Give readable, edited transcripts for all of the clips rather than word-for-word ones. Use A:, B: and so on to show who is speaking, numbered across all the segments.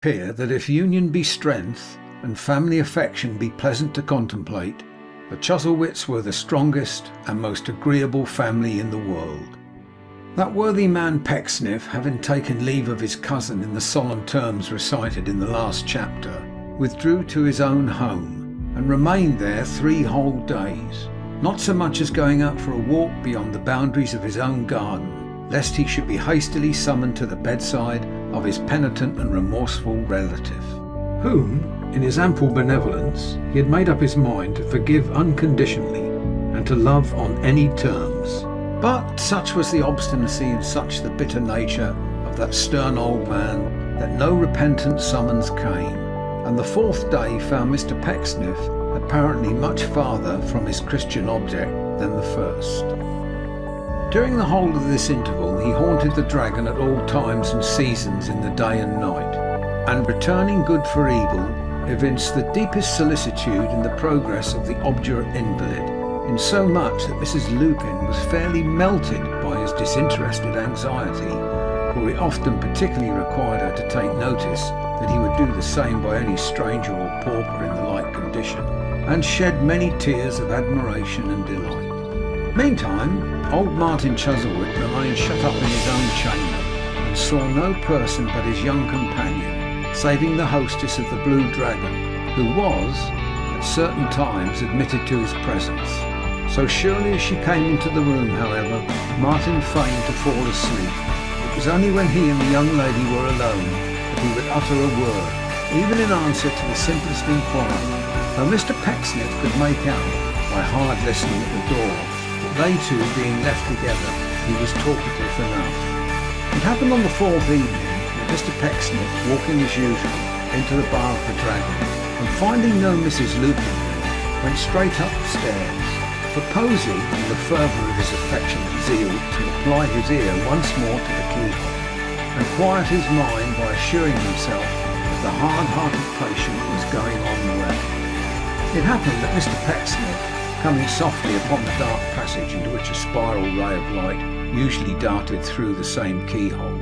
A: appear that if union be strength, and family affection be pleasant to contemplate, the Chuzzlewits were the strongest and most agreeable family in the world. That worthy man Pecksniff, having taken leave of his cousin in the solemn terms recited in the last chapter, withdrew to his own home, and remained there 3 whole days, not so much as going out for a walk beyond the boundaries of his own garden, lest he should be hastily summoned to the bedside of his penitent and remorseful relative, whom, in his ample benevolence, he had made up his mind to forgive unconditionally, and to love on any terms. But such was the obstinacy and such the bitter nature of that stern old man, that no repentant summons came, and the 4th day found Mr. Pecksniff apparently much farther from his Christian object than the first. During the whole of this interval he haunted the Dragon at all times and seasons in the day and night, and returning good for evil, evinced the deepest solicitude in the progress of the obdurate invalid, insomuch that Mrs. Lupin was fairly melted by his disinterested anxiety, for he often particularly required her to take notice that he would do the same by any stranger or pauper in the like condition, and shed many tears of admiration and delight. Meantime, old Martin Chuzzlewit remained shut up in his own chamber, and saw no person but his young companion, saving the hostess of the Blue Dragon, who was, at certain times, admitted to his presence. So surely as she came into the room, however, Martin feigned to fall asleep. It was only when he and the young lady were alone that he would utter a word, even in answer to the simplest inquiry, though Mr. Pecksniff could make out, by hard listening at the door, that they two being left together, he was talkative enough. It happened on the 4th evening that Mr. Pecksniff, walking as usual into the bar of the Dragon, and finding no Mrs. Lupin there, went straight up the stairs, proposing, in the fervour of his affectionate zeal, to apply his ear once more to the keyhole, and quiet his mind by assuring himself that the hard-hearted patient was going on well. It happened that Mr. Pecksniff, coming softly upon the dark passage into which a spiral ray of light usually darted through the same keyhole,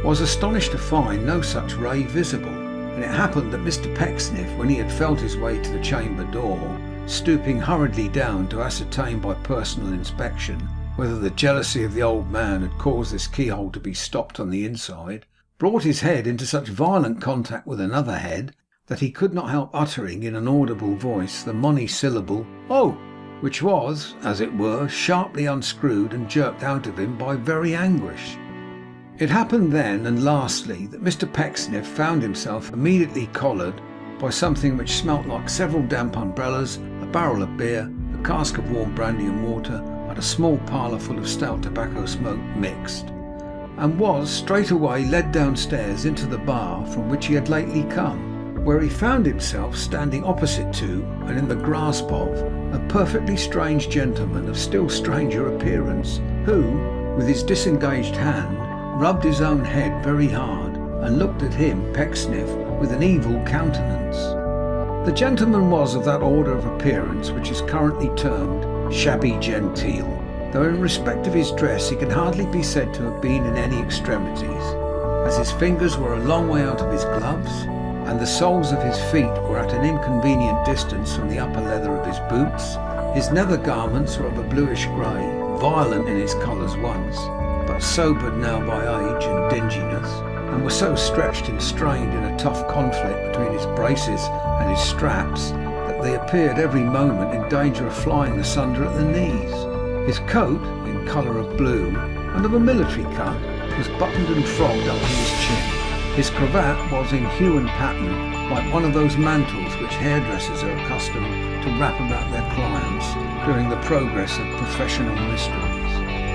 A: was astonished to find no such ray visible, and it happened that Mr. Pecksniff, when he had felt his way to the chamber door, stooping hurriedly down to ascertain by personal inspection whether the jealousy of the old man had caused this keyhole to be stopped on the inside, brought his head into such violent contact with another head that he could not help uttering in an audible voice the monosyllable "Oh!" which was, as it were, sharply unscrewed and jerked out of him by very anguish. It happened then, and lastly, that Mr. Pecksniff found himself immediately collared by something which smelt like several damp umbrellas, a barrel of beer, a cask of warm brandy and water, and a small parlour full of stout tobacco smoke mixed, and was straightway led downstairs into the bar from which he had lately come, where he found himself standing opposite to, and in the grasp of, a perfectly strange gentleman of still stranger appearance, who, with his disengaged hand, rubbed his own head very hard, and looked at him, Pecksniff, with an evil countenance. The gentleman was of that order of appearance which is currently termed shabby genteel, though in respect of his dress he can hardly be said to have been in any extremities, as his fingers were a long way out of his gloves, and the soles of his feet were at an inconvenient distance from the upper leather of his boots. His nether garments were of a bluish grey, violent in its colours once, but sobered now by age and dinginess, and were so stretched and strained in a tough conflict between his braces and his straps that they appeared every moment in danger of flying asunder at the knees. His coat, in colour of blue and of a military cut, was buttoned and frogged up to his chin. His cravat was in hue and pattern like one of those mantles which hairdressers are accustomed to wrap about their clients during the progress of professional mysteries.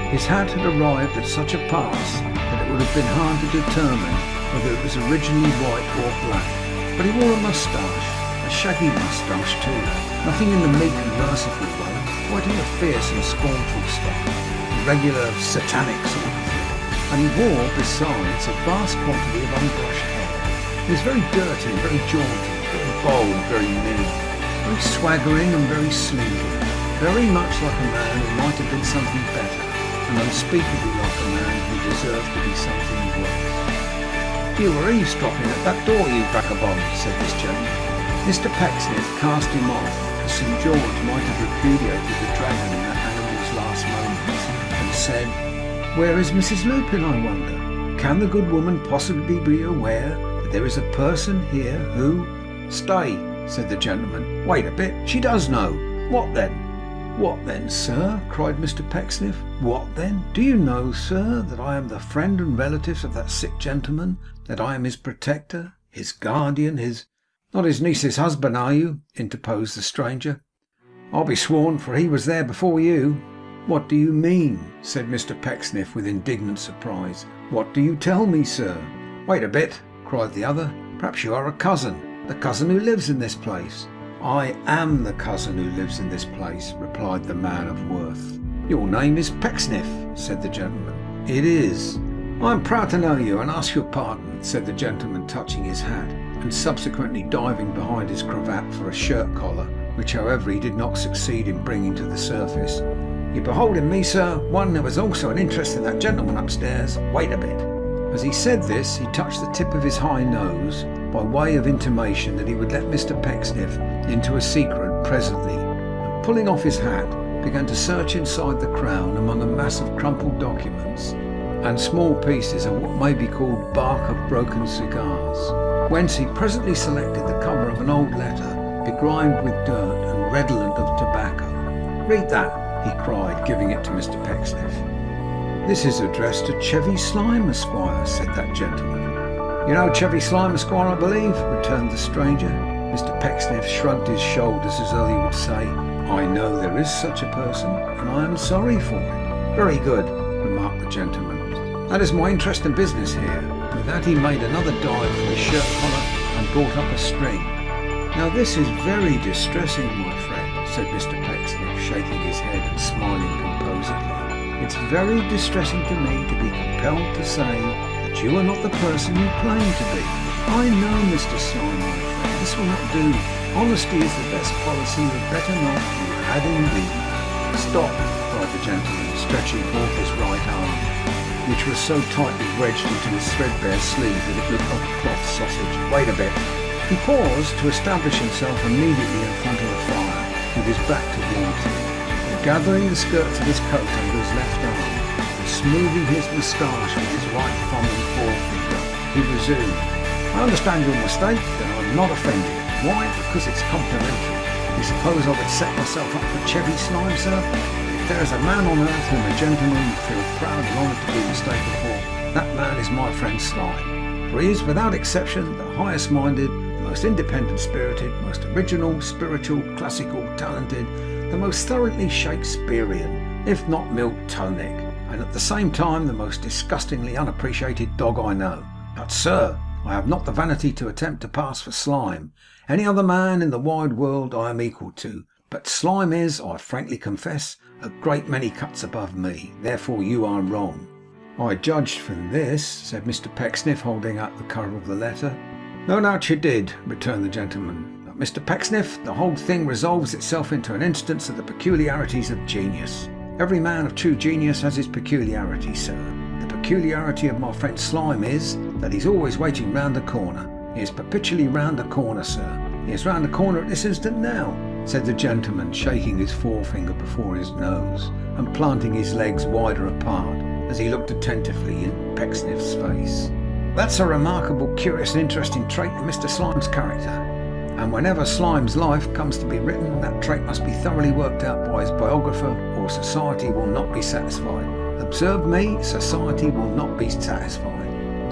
A: His hat had arrived at such a pass that it would have been hard to determine whether it was originally white or black, but he wore a moustache, a shaggy moustache too, nothing in the meek and merciful way, quite in the fierce and scornful style, a regular satanic sort of thing, and he wore, besides, a vast quantity of unbrushed hair. He was very dirty and very jaunty, very bold, very mean, very swaggering and very slinky, very much like a man who might have been something better, and unspeakably like a man who deserved to be something worse. You were eavesdropping at that door, you vagabond, said this gentleman. Mr. Pecksniff cast him off, as St. George might have repudiated the dragon in that animal's last moments, and said, "Where is Mrs. Lupin, I wonder? Can the good woman possibly be aware that there is a person here who—" "Stay," said the gentleman. "Wait a bit. She does know. What then?" "What then, sir?" cried Mr. Pecksniff. "What then? Do you know, sir, that I am the friend and relative of that sick gentleman? That I am his protector, his guardian, his—" "Not his niece's husband, are you?" interposed the stranger. "I'll be sworn, for he was there before you." "What do you mean?" said Mr. Pecksniff with indignant surprise. "What do you tell me, sir?" "Wait a bit," cried the other. "Perhaps you are a cousin. The cousin who lives in this place." "I am the cousin who lives in this place," replied the man of worth. "Your name is Pecksniff," said the gentleman. "It is." "I am proud to know you, and ask your pardon," said the gentleman, touching his hat, and subsequently diving behind his cravat for a shirt collar, which however he did not succeed in bringing to the surface. "You behold in me, sir, one who has also an interest in that gentleman upstairs. Wait a bit." As he said this, he touched the tip of his high nose by way of intimation that he would let Mr. Pecksniff into a secret presently, and pulling off his hat, began to search inside the crown among a mass of crumpled documents and small pieces of what may be called bark of broken cigars, whence he presently selected the cover of an old letter, begrimed with dirt and redolent of tobacco. "Read that," he cried, giving it to Mr. Pecksniff. "This is addressed to Chevy Slyme, Esquire," said that gentleman. "You know Chevy Slyme, Esquire, I believe?" returned the stranger. Mr. Pecksniff shrugged his shoulders as though he would say, "I know there is such a person, and I am sorry for it." "Very good," remarked the gentleman. "That is my interest in business here." With that he made another dive for his shirt collar and brought up a string. "Now this is very distressing, my friend," said Mr. Pecksniff, shaking his head and smiling composedly. "It's very distressing to me to be compelled to say that you are not the person you claim to be. I know, Mr. Slyme, my friend, this will not do. Honesty is the best policy. You had better not. You had indeed." "Stop," cried the gentleman, stretching forth his right arm, which was so tightly wedged into his threadbare sleeve that it looked like a cloth sausage. "Wait a bit." He paused to establish himself immediately in front of the fire, with his back towards it, and gathering the skirts of his coat under his left arm, and smoothing his moustache with his right thumb and forefinger, he resumed, "I understand your mistake, and I am not offended. Why? Because it's complimentary. You suppose I would set myself up for Chevy Slyme, sir? If there is a man on earth whom a gentleman would feel proud and honoured to be mistaken for, that man is my friend Slyme. For he is, without exception, the highest minded, the most independent spirited, most original, spiritual, classical, talented, the most thoroughly Shakespearean, if not Miltonic, and at the same time the most disgustingly unappreciated dog I know. But, sir, I have not the vanity to attempt to pass for Slyme. Any other man in the wide world I am equal to, but Slyme is, I frankly confess, a great many cuts above me. Therefore you are wrong." "I judged from this," said Mr. Pecksniff, holding out the cover of the letter. "No doubt you did," returned the gentleman. "But, Mr. Pecksniff, the whole thing resolves itself into an instance of the peculiarities of genius. Every man of true genius has his peculiarities, sir. The peculiarity of my friend Slyme is that he's always waiting round the corner. He is perpetually round the corner, sir. He is round the corner at this instant now," said the gentleman, shaking his forefinger before his nose and planting his legs wider apart as he looked attentively in Pecksniff's face. "That's a remarkable, curious and interesting trait in Mr. Slyme's character, and whenever Slyme's life comes to be written, that trait must be thoroughly worked out by his biographer, or society will not be satisfied. Observe me, society will not be satisfied."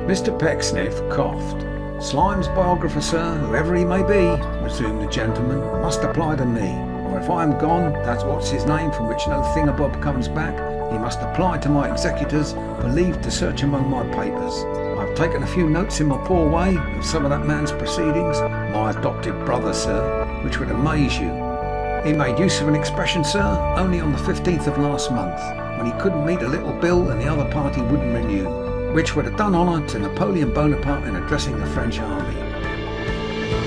A: Mr. Pecksniff coughed. "Slyme's biographer, sir, whoever he may be," resumed the gentleman, "must apply to me, or if I am gone, that's what's his name from which no thingamabob comes back, he must apply to my executors for leave to search among my papers. I've taken a few notes in my poor way of some of that man's proceedings, my adopted brother, sir, which would amaze you. He made use of an expression, sir, only on the 15th of last month, when he couldn't meet a little bill and the other party wouldn't renew, which would have done honour to Napoleon Bonaparte in addressing the French army."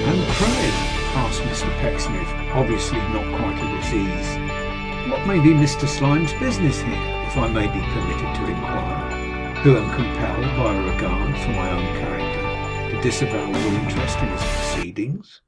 A: "And pray," asked Mr. Pecksniff, obviously not quite at his ease, "what may be Mr. Slyme's business here, if I may be permitted to inquire, who am compelled by a regard for my own character disavow all interest in his proceedings?